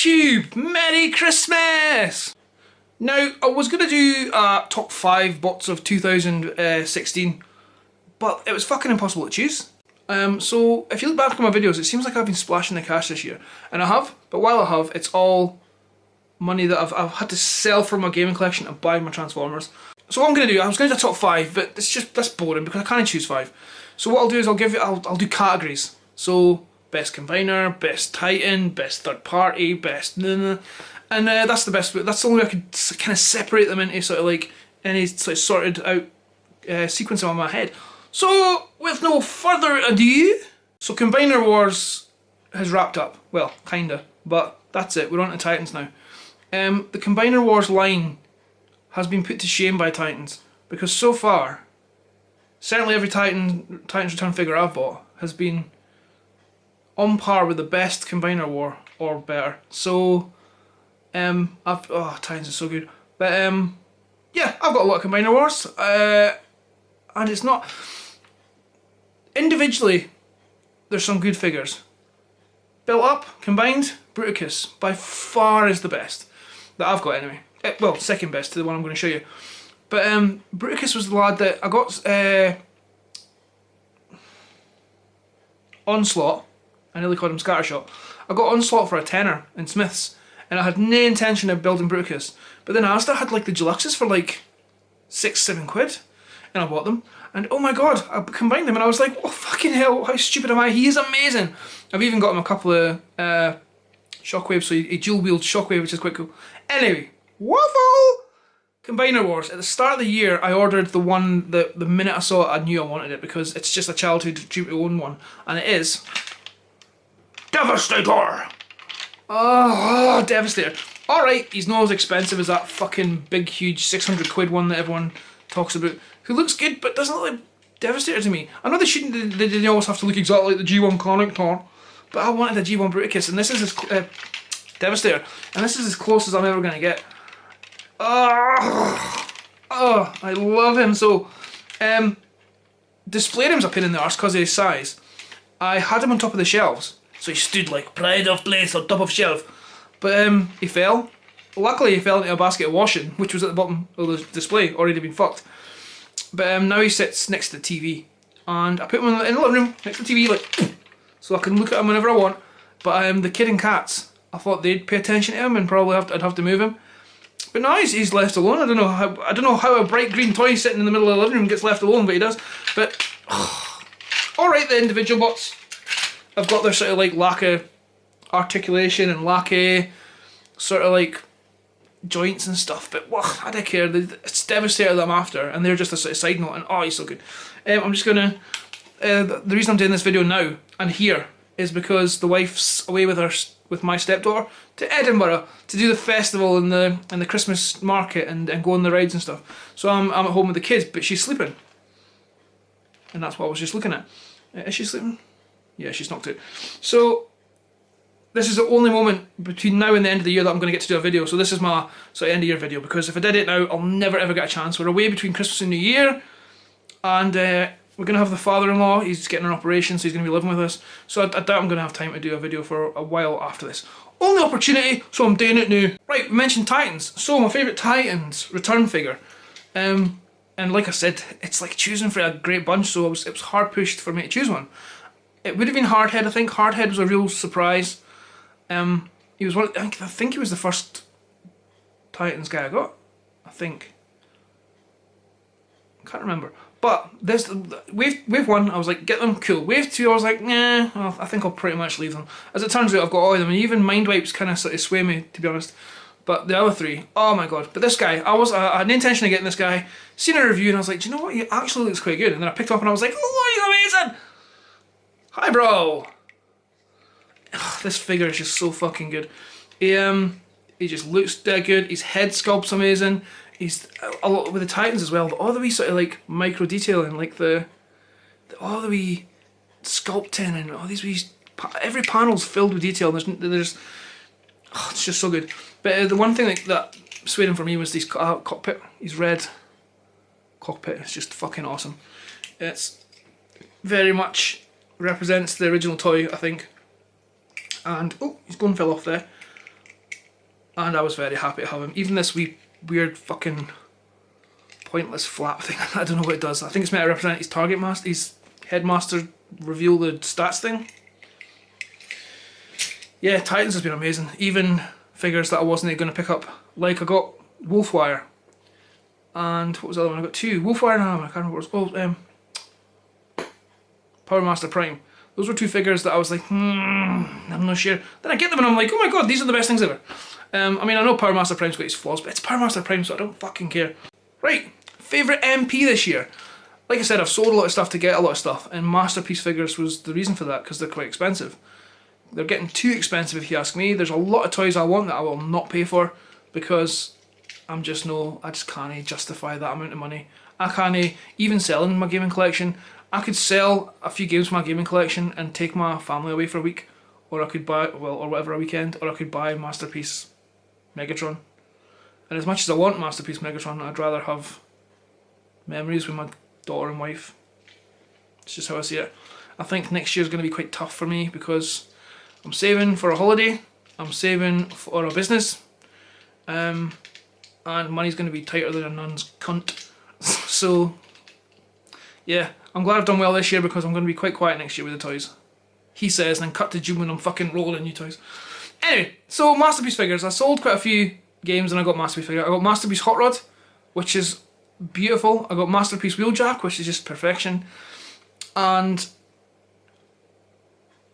YouTube! Merry Christmas! Now, I was going to do top 5 bots of 2016, but it was fucking impossible to choose. So, if you look back at my videos, it seems like I've been splashing the cash this year. And I have, but while I have, it's all money that I've had to sell from my gaming collection and buy my Transformers. So what I'm going to do, I was going to do top 5, but that's boring because I can't choose 5. So what I'll do is I'll do categories. So, best combiner, best Titan, best third party, best and that's the best. That's the only way I could kind of separate them into sort of like any sort of sorted out sequence in my head. So with no further ado, so Combiner Wars has wrapped up. Well, kinda, but that's it. We're on to Titans now. The Combiner Wars line has been put to shame by Titans because so far, certainly every Titans Return figure I've bought has been on par with the best Combiner War or better. So, Titans is so good. But yeah, I've got a lot of Combiner Wars, and it's not individually. There's some good figures. Built up, combined, Bruticus by far is the best that I've got anyway. Well, second best to the one I'm going to show you. But Bruticus was the lad that I got Onslaught. I nearly called him Scattershot. I got Onslaught for a tenner in Smith's, and I had no intention of building Bruticus. But then Asda had like the deluxes for like £6-7, and I bought them. And oh my god, I combined them, and I was like, oh fucking hell, how stupid am I? He is amazing. I've even got him a couple of Shockwaves, so a dual wield Shockwave, which is quite cool. Anyway, waffle! Combiner Wars. At the start of the year, I ordered the one that the minute I saw it, I knew I wanted it because it's just a childhood dream to own one, and it is Devastator! Oh, Devastator. Alright, he's not as expensive as that fucking big, huge £600 one that everyone talks about, who looks good but doesn't look like Devastator to me. I know they shouldn't, they didn't always have to look exactly like the G1 Connector, but I wanted a G1 Bruticus, and this is his Devastator, and this is as close as I'm ever going to get. Oh, I love him so. Displayed him's a pain in the arse because of his size. I had him on top of the shelves, so he stood like pride of place on top of shelf. But he fell. Luckily he fell into a basket of washing, which was at the bottom of the display, already been fucked. But now he sits next to the TV, and I put him in the living room next to the TV, like, so I can look at him whenever I want. But the kid and cats, I thought they'd pay attention to him and probably I'd have to move him. But now he's left alone. I don't know how a bright green toy sitting in the middle of the living room gets left alone, but he does. But alright, the individual bots have got their sort of like lack of articulation and lack of sort of like joints and stuff, but I don't care. It's Devastator that I'm after, and they're just a sort of side note, and oh, he's so good. I'm just gonna the reason I'm doing this video now and here is because the wife's away with my stepdaughter to Edinburgh to do the festival and the Christmas market and go on the rides and stuff. So I'm at home with the kids, but she's sleeping, and that's what I was just looking at. Is she sleeping? Yeah, she's knocked out. So this is the only moment between now and the end of the year that I'm going to get to do a video. So this is my sort of end of year video, because if I did it now, I'll never ever get a chance. We're away between Christmas and New Year, and we're going to have the father-in-law. He's getting an operation, so he's going to be living with us. So I doubt I'm going to have time to do a video for a while after this. Only opportunity, so I'm doing it now. Right, we mentioned Titans. So my favourite Titans return figure. And like I said, it's like choosing for a great bunch, so it was hard pushed for me to choose one. It would have been Hardhead, I think. Hardhead was a real surprise. He was I think he was the first Titans guy I got. I think. I can't remember. But this wave 1, I was like, get them, cool. Wave 2, I was like, nah, well, I think I'll pretty much leave them. As it turns out, I've got all of them, and even Mind Wipes kind of sort of sway me, to be honest. But the other 3, oh my god. But this guy, I had no intention of getting this guy. Seen a review, and I was like, do you know what? He actually looks quite good. And then I picked him up, and I was like, oh, he's amazing! Hi, bro! Ugh, this figure is just so fucking good. He just looks dead good. His head sculpt's amazing. He's a lot with the Titans as well. But all the wee sort of like micro detailing, like all the wee sculpting and all these wee. Every panel's filled with detail. There's it's just so good. But the one thing that swayed him for me was this cockpit. His red cockpit is just fucking awesome. It's very much represents the original toy, I think. And oh, his gun fell off there. and I was very happy to have him. Even this weird fucking pointless flap thing, I don't know what it does. I think it's meant to represent his target master, his headmaster reveal the stats thing. Yeah, Titans has been amazing. Even figures that I wasn't going to pick up, like I got Wolfwire, and what was the other one? I got two, Wolfwire and I can't remember what it was. Power Master Prime. Those were two figures that I was like, I'm not sure. Then I get them and I'm like, oh my god, these are the best things ever. I mean, I know Power Master Prime's got its flaws, but it's Power Master Prime, so I don't fucking care. Right, favourite MP this year. Like I said, I've sold a lot of stuff to get a lot of stuff, and Masterpiece figures was the reason for that, because they're quite expensive. They're getting too expensive if you ask me. There's a lot of toys I want that I will not pay for, because I just can't justify that amount of money. I can't even sell in my gaming collection. I could sell a few games from my gaming collection and take my family away for a week, or I could buy, or whatever, a weekend, or I could buy Masterpiece Megatron. And as much as I want Masterpiece Megatron, I'd rather have memories with my daughter and wife. It's just how I see it. I think next year's going to be quite tough for me because I'm saving for a holiday, I'm saving for a business, and money's going to be tighter than a nun's cunt. So, yeah, I'm glad I've done well this year because I'm going to be quite quiet next year with the toys. He says, and then cut to June when I'm fucking rolling in new toys. Anyway, so Masterpiece figures. I sold quite a few games and I got Masterpiece figure. I got Masterpiece Hot Rod, which is beautiful. I got Masterpiece Wheeljack, which is just perfection. And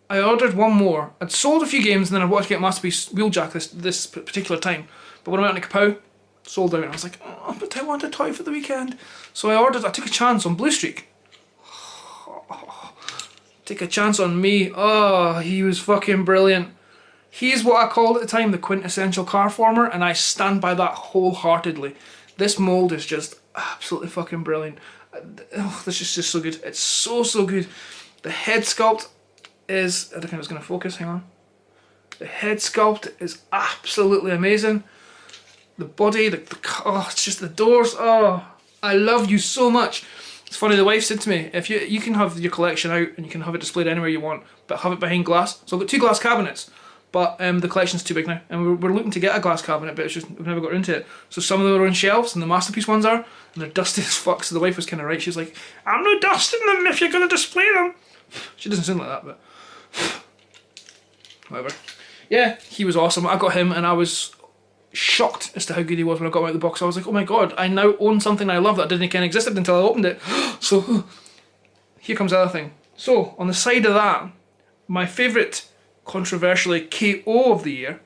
I ordered one more. I'd sold a few games and then I wanted to get Masterpiece Wheeljack this particular time. But when I went on to Kapow, sold out, and I was like, oh, but I want a toy for the weekend. So I took a chance on Blue Streak. Take a chance on me. Oh, he was fucking brilliant. He's what I called at the time the quintessential car former, and I stand by that wholeheartedly. This mould is just absolutely fucking brilliant. Oh, this is just so good. It's so good. The head sculpt is, I don't think it's going to focus, hang on. The head sculpt is absolutely amazing. The body, oh, it's just the doors. Oh, I love you so much. It's funny, the wife said to me, if you can have your collection out and you can have it displayed anywhere you want, but have it behind glass. So I've got two glass cabinets, but the collection's too big now, and we're looking to get a glass cabinet, but it's just we've never got into it. So some of them are on shelves, and the Masterpiece ones are, and they're dusty as fuck. So the wife was kind of right. She was like, "I'm not dusting them if you're going to display them." She doesn't sound like that, but whatever. Yeah, he was awesome. I got him, and I was shocked as to how good he was when I got him out of the box. I was like, oh my god, I now own something I love that didn't even exist until I opened it. So here comes the other thing. So on the side of that, my favourite controversially KO of the year,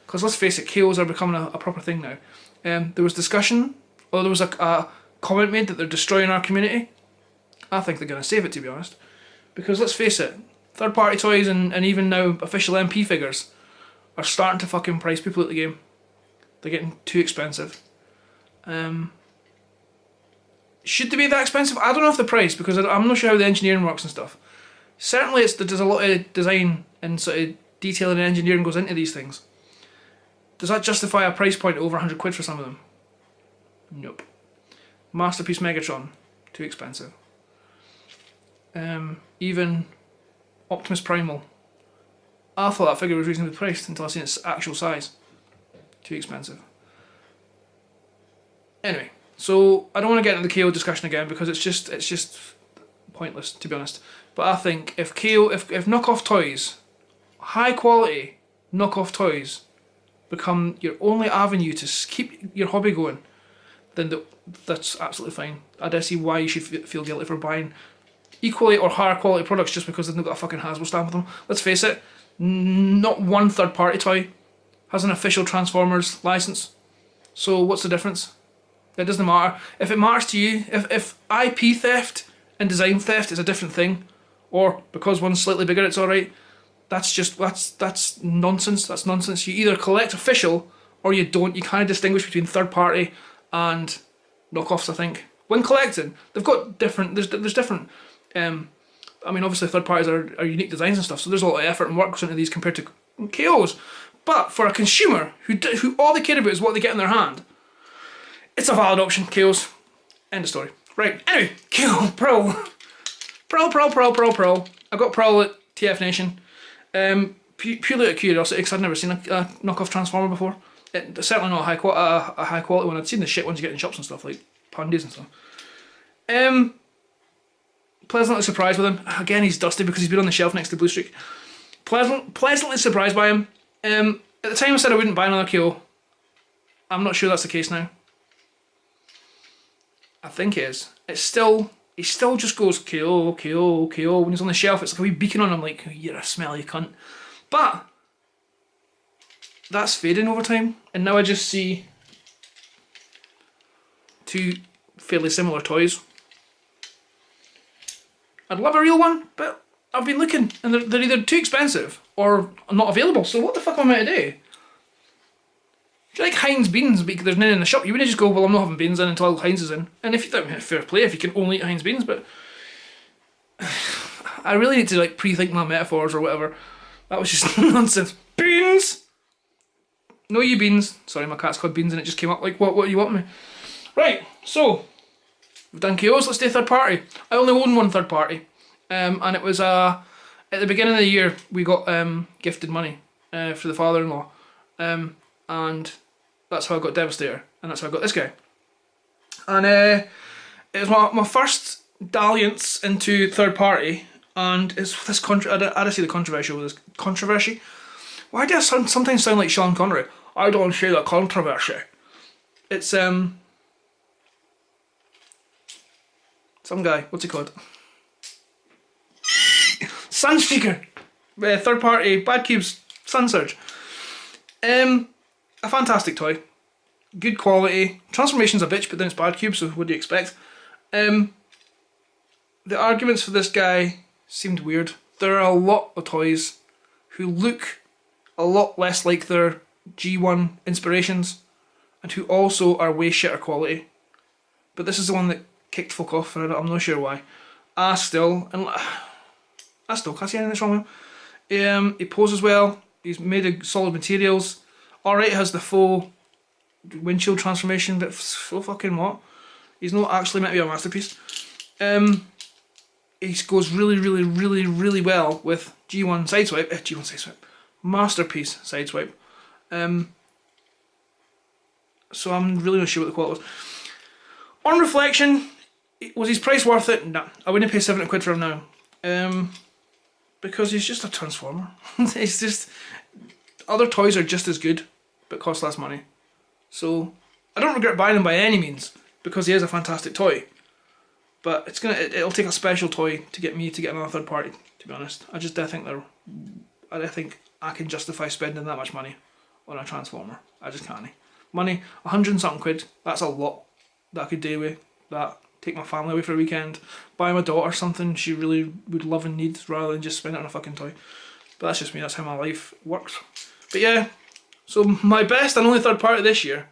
because let's face it, KOs are becoming a proper thing now. There was discussion, or there was a comment made that they're destroying our community. I think they're going to save it, to be honest, because let's face it, third party toys and even now official MP figures are starting to fucking price people at the game. They're getting too expensive. Should they be that expensive? I don't know if the price, because I'm not sure how the engineering works and stuff. Certainly there's a lot of design and sort of detailing and engineering goes into these things. Does that justify a price point over 100 quid for some of them? Nope. Masterpiece Megatron, too expensive. Even Optimus Primal. I thought that figure was reasonably priced until I seen its actual size. Too expensive. Anyway, so I don't want to get into the KO discussion again because it's just pointless, to be honest. But I think if knockoff toys, high quality knockoff toys, become your only avenue to keep your hobby going, then that's absolutely fine. I don't see why you should feel guilty for buying equally or higher quality products just because they've not got a fucking Hasbro stamp with them. Let's face it, not one third party toy has an official Transformers license. So what's the difference? It doesn't matter. If it matters to you, if IP theft and design theft is a different thing, or because one's slightly bigger it's alright, that's nonsense. That's nonsense. You either collect official or you don't. You can't distinguish between third party and knockoffs, I think. When collecting, they've got different, there's different, I mean obviously third parties are unique designs and stuff, so there's a lot of effort and work goes into these compared to KOs. But for a consumer who all they care about is what they get in their hand, it's a valid option. KOs. End of story. Right. Anyway, KO Pearl. I got Pearl at TF Nation. Purely out of curiosity, because I'd never seen a knockoff Transformer before. It's certainly not a high quality one. I'd seen the shit ones you get in shops and stuff, like Pandas and stuff. Pleasantly surprised with him. Again, he's dusty because he's been on the shelf next to Blue Streak. Pleasantly surprised by him. At the time I said I wouldn't buy another KO. I'm not sure that's the case now. I think it is. He still just goes KO, KO, KO. When he's on the shelf, it's like a wee beacon on him, like, you're a smelly cunt. But that's fading over time, and now I just see two fairly similar toys. I'd love a real one, but I've been looking, and they're either too expensive or not available, so what the fuck am I meant to do? Do you like Heinz beans, but there's none in the shop? You wouldn't just go, well, I'm not having beans in until Heinz is in. And if you don't, fair play if you can only eat Heinz beans, but I really need to like pre-think my metaphors or whatever. That was just nonsense. Beans! No, you beans. Sorry, my cat's called Beans and it just came up like, what do you want me? Right, so, we've done KOs, let's do third party. I only own one third party. And it was, at the beginning of the year, we got gifted money for the father-in-law. And that's how I got Devastator, and that's how I got this guy. And it was my first dalliance into third party, and it's this I don't see the controversial with this controversy. Why do I sometimes sound like Sean Connery? I don't see the controversy. It's some guy. What's he called? Sunstreaker. Third party Bad Cubes Sun Surge. A fantastic toy. Good quality. Transformation's a bitch, but then it's Bad Cube, so what do you expect? The arguments for this guy seemed weird. There are a lot of toys who look a lot less like their G1 inspirations and who also are way shitter quality. But this is the one that kicked folk off, and I'm not sure why. I still can't see anything that's wrong with him. He poses well. He's made of solid materials. Alright, has the full windshield transformation, but so fucking what? He's not actually meant to be a masterpiece. He goes really, really, really, really well with G1 Sideswipe. G1 Sideswipe. Masterpiece Sideswipe. So I'm really not sure what the quality was. On reflection, was his price worth it? No. I wouldn't pay £70 for him now. Because he's just a transformer. It's just... Other toys are just as good, but cost less money. So, I don't regret buying him by any means, because he is a fantastic toy. But it'll take a special toy to get me to get another third party, to be honest. I think I can justify spending that much money on a transformer. I just can't. Money, 100 and something quid, that's a lot that I could do with that. Take my family away for a weekend, buy my daughter something she really would love and need, rather than just spend it on a fucking toy. But that's just me, that's how my life works. But yeah, so my best and only third party this year,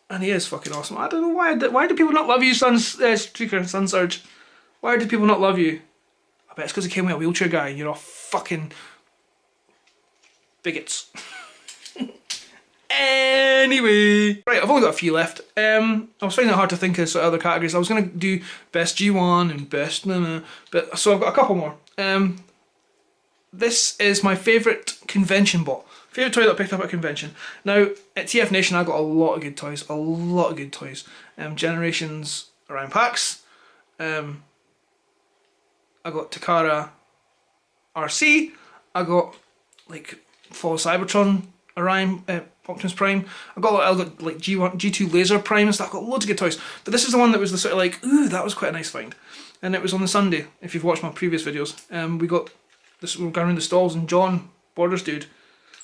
and he is fucking awesome. I don't know why do people not love you, Streaker, Sun Surge? Why do people not love you? I bet it's because he came with a wheelchair guy. You're all fucking bigots. Anyway, right, I've only got a few left. I was finding it hard to think of sort of other categories. I was going to do best G1 and best but so I've got a couple more. This is my favourite convention bot. Favourite toy that I picked up at a convention. Now, at TF Nation I got a lot of good toys. Generations around packs. I got Takara RC. I got like Fall Cybertron Orion, Optimus Prime. I got like G1, G2 Laser Prime and stuff. I got loads of good toys. But this is the one that was the sort of like, ooh, that was quite a nice find. And it was on the Sunday, if you've watched my previous videos. We got this, we were going around the stalls and John, Borders dude.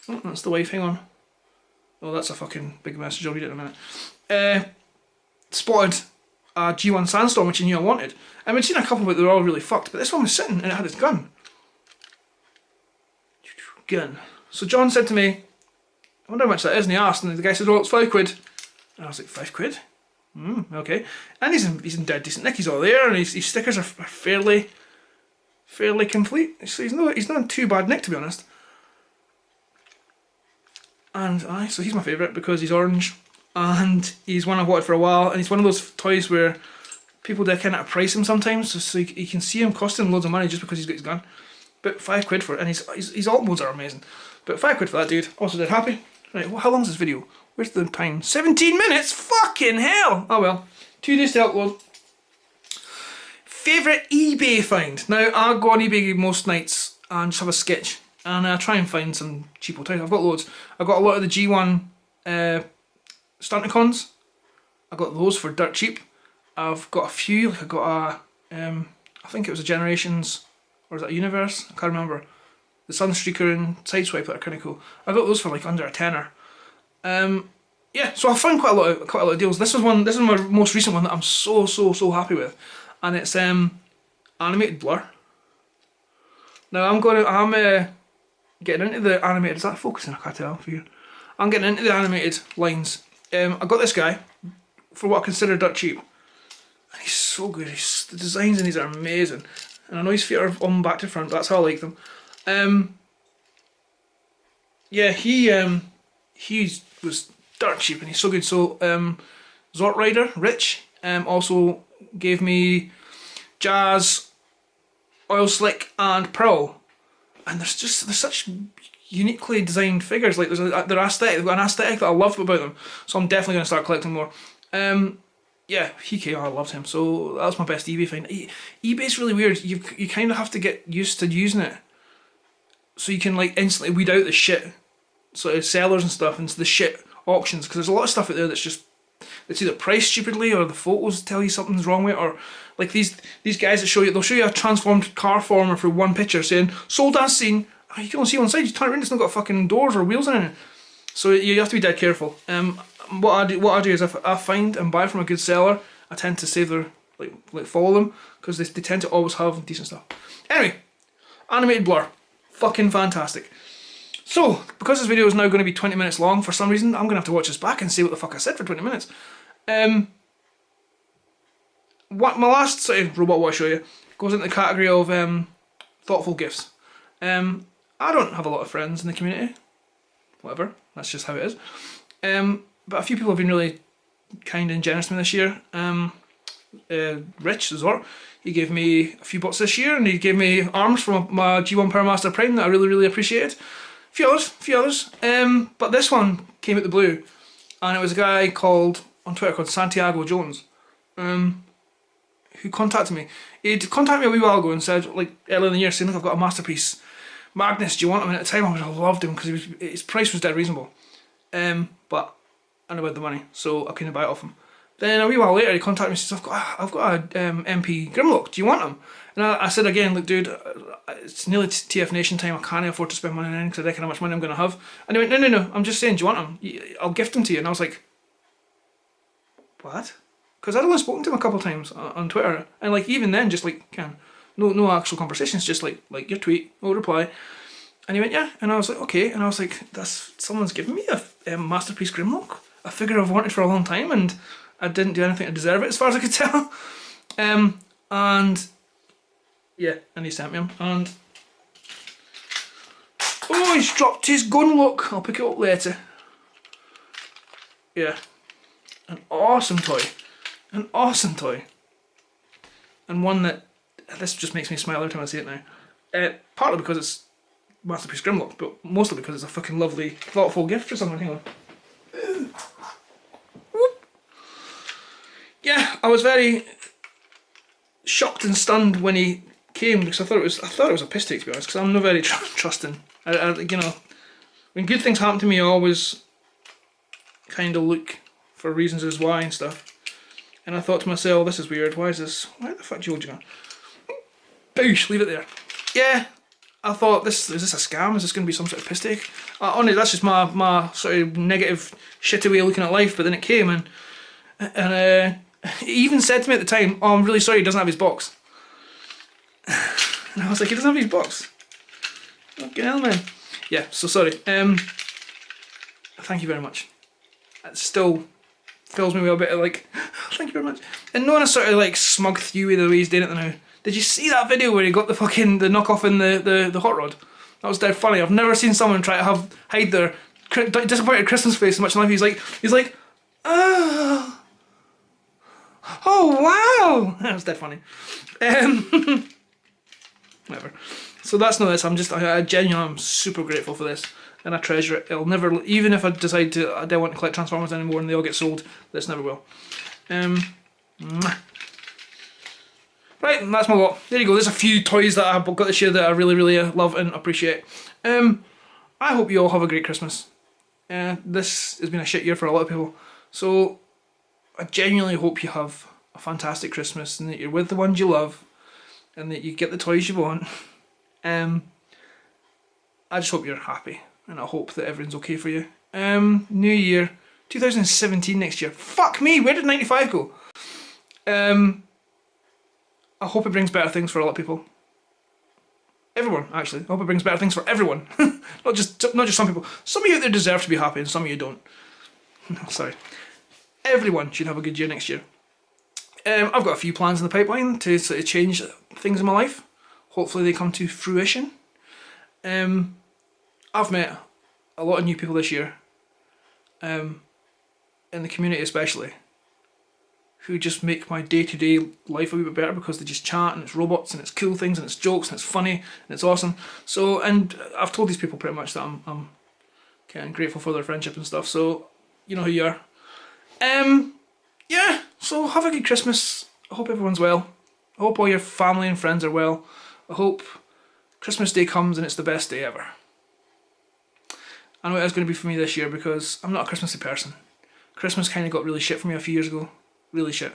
Oh, that's the wife, hang on. Oh, that's a fucking big message, I'll read it in a minute. Spotted a G1 Sandstorm, which I knew I wanted. And we'd seen a couple, but they were all really fucked. But this one was sitting and it had its gun. So John said to me, I wonder how much that is, and he asked, and the guy said, oh, it's £5. And I was like, £5? Okay. And he's in dead decent nick, he's all there, and his stickers are fairly complete. So he's not in too bad nick, to be honest. And so he's my favourite because he's orange, and he's one I've wanted for a while, and he's one of those toys where people do kind of price him sometimes, so you can see him costing loads of money just because he's got his gun. But £5 for it, and his alt modes are amazing. But £5 for that dude. Also dead happy. Right, well, how long is this video? Where's the time? 17 minutes? Fucking hell! Oh well. 2 days to upload. Favourite eBay find? Now, I go on eBay most nights and just have a sketch. And I try and find some cheapo toys. I've got loads. I've got a lot of the G1 Stunticons. I got those for dirt cheap. I've got a few. Like I got a, I think it was a Generations, or is that a Universe? I can't remember. The Sunstreaker and Sideswipe that are kind of cool. I got those for like under a tenner. Yeah, so I found quite a lot of deals. This is my most recent one that I'm so happy with, and it's animated Blur. Now I'm getting into the animated. Is that focusing? I can't tell for you. I'm getting into the animated lines. I got this guy for what I consider dirt cheap. And he's so good. The designs in these are amazing. And I know his feet are on back to front, but that's how I like them. Yeah, he was dirt cheap and he's so good. So Zort Rider, Rich, also gave me Jazz, Oil Slick and Pearl. And there's such uniquely designed figures. Like they're aesthetic. They've got an aesthetic that I love about them. So I'm definitely going to start collecting more. Yeah, he came. I loved him. So that's my best eBay find. eBay's really weird. You kind of have to get used to using it, so you can like instantly weed out the shit sort of sellers and stuff, and the shit auctions. Because there's a lot of stuff out there that's just it's either priced stupidly or the photos tell you something's wrong with it, or like these guys that they'll show you a transformed car former for one picture saying sold as seen. You can only see one side. You turn it around, it's not got fucking doors or wheels in it. So you have to be dead careful. What I do is if I find and buy from a good seller, I tend to save their like follow them, because they tend to always have decent stuff. Anyway, animated Blur, fucking fantastic. So because this video is now going to be 20 minutes long, for some reason I'm going to have to watch this back and see what the fuck I said for 20 minutes. What my last sort of robot watch show you goes into the category of thoughtful gifts. I don't have a lot of friends in the community. Whatever, that's just how it is. But a few people have been really kind and generous to me this year. Rich Zort, he gave me a few bots this year, and he gave me arms from my G1 Powermaster Prime that I really appreciated. A few others. But this one came out the blue, and it was a guy on Twitter called Santiago Jones, who contacted me. He'd contacted me a wee while ago and said, like earlier in the year, saying, look, I've got a masterpiece. Magnus, do you want him? And at the time I would have loved him because his price was dead reasonable. But I knew about the money, so I couldn't buy it off him. Then a wee while later he contacted me and says, I've got a MP Grimlock, do you want him? And I said again, look dude, it's nearly TF Nation time, I can't afford to spend money on anything because I reckon how much money I'm going to have. And he went, no, I'm just saying, do you want him? I'll gift him to you. And I was like, what? Because I'd only spoken to him a couple of times on Twitter, and like even then just like no actual conversations, just like your tweet, no reply. And he went, yeah, and I was like, okay, and I was like, someone's given me a masterpiece Grimlock, a figure I've wanted for a long time, and I didn't do anything to deserve it as far as I could tell. And yeah, and he sent me him, and oh, he's dropped his gun. Look, I'll pick it up later. Yeah, an awesome toy, and one that this just makes me smile every time I see it now. Partly because it's masterpiece Grimlock, but mostly because it's a fucking lovely, thoughtful gift for someone. Hang on. Yeah, I was very shocked and stunned when he came, because I thought it was a piss take, to be honest, because I'm not very trusting. You know, when good things happen to me, I always kind of look for reasons as why and stuff. And I thought to myself, this is weird. Why the fuck you gone? Boosh, leave it there. Yeah, I thought, is this a scam? Is this going to be some sort of piss take? Honestly, that's just my sort of negative, shitty way of looking at life. But then it came, and he even said to me at the time, oh, I'm really sorry he doesn't have his box. And I was like, he doesn't have his box? Fucking hell, man. Yeah, so sorry. Thank you very much. It still fills me with a bit of like, thank you very much. And not in a sort of like smug thewy the way he's doing it now. Did you see that video where he got the knockoff in the hot rod? That was dead funny. I've never seen someone try to hide their disappointed Christmas face so much in life. He's like, oh wow, that was dead funny. Whatever. So that's not this. I'm genuinely, I'm super grateful for this. and I treasure it. It'll never, even if I decide to, I don't want to collect Transformers anymore and they all get sold, this never will. Mwah. Right, and that's my lot. There you go, there's a few toys that I've got this year that I really, really love and appreciate. I hope you all have a great Christmas. This has been a shit year for a lot of people, so I genuinely hope you have a fantastic Christmas and that you're with the ones you love and that you get the toys you want. I just hope you're happy and I hope that everything's okay for you. New Year, 2017 next year. Fuck me, where did 95 go? I hope it brings better things for a lot of people. Everyone, actually. I hope it brings better things for everyone. not just some people. Some of you out there deserve to be happy and some of you don't. Sorry. Everyone should have a good year next year. I've got a few plans in the pipeline to sort of change things in my life. Hopefully they come to fruition. I've met a lot of new people this year, in the community especially, who just make my day-to-day life a wee bit better because they just chat and it's robots and it's cool things and it's jokes and it's funny and it's awesome. So, and I've told these people pretty much that I'm kind of grateful for their friendship and stuff, so you know who you are. Yeah, so have a good Christmas. I hope everyone's well. I hope all your family and friends are well. I hope Christmas Day comes and it's the best day ever. I know it is going to be for me this year because I'm not a Christmassy person. Christmas kind of got really shit for me a few years ago. Really shit.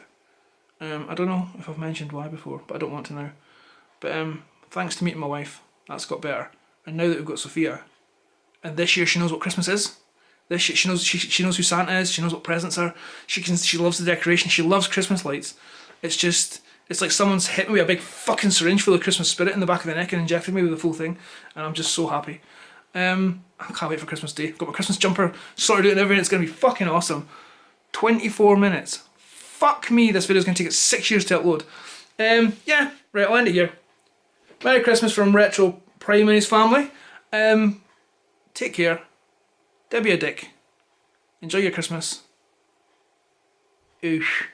I don't know if I've mentioned why before, but I don't want to now. But thanks to meeting my wife, that's got better. And now that we've got Sophia, and this year she knows what Christmas is. This year she knows who Santa is. She knows what presents are. She loves the decoration. She loves Christmas lights. It's like someone's hit me with a big fucking syringe full of Christmas spirit in the back of the neck and injected me with the full thing, and I'm just so happy. I can't wait for Christmas Day. Got my Christmas jumper sorted out and everything. It's going to be fucking awesome. 24 minutes. Fuck me, this video's going to take it 6 years to upload. Yeah, right, I'll end it here. Merry Christmas from Retro Prime and his family. Take care. Don't be a dick. Enjoy your Christmas. Oosh.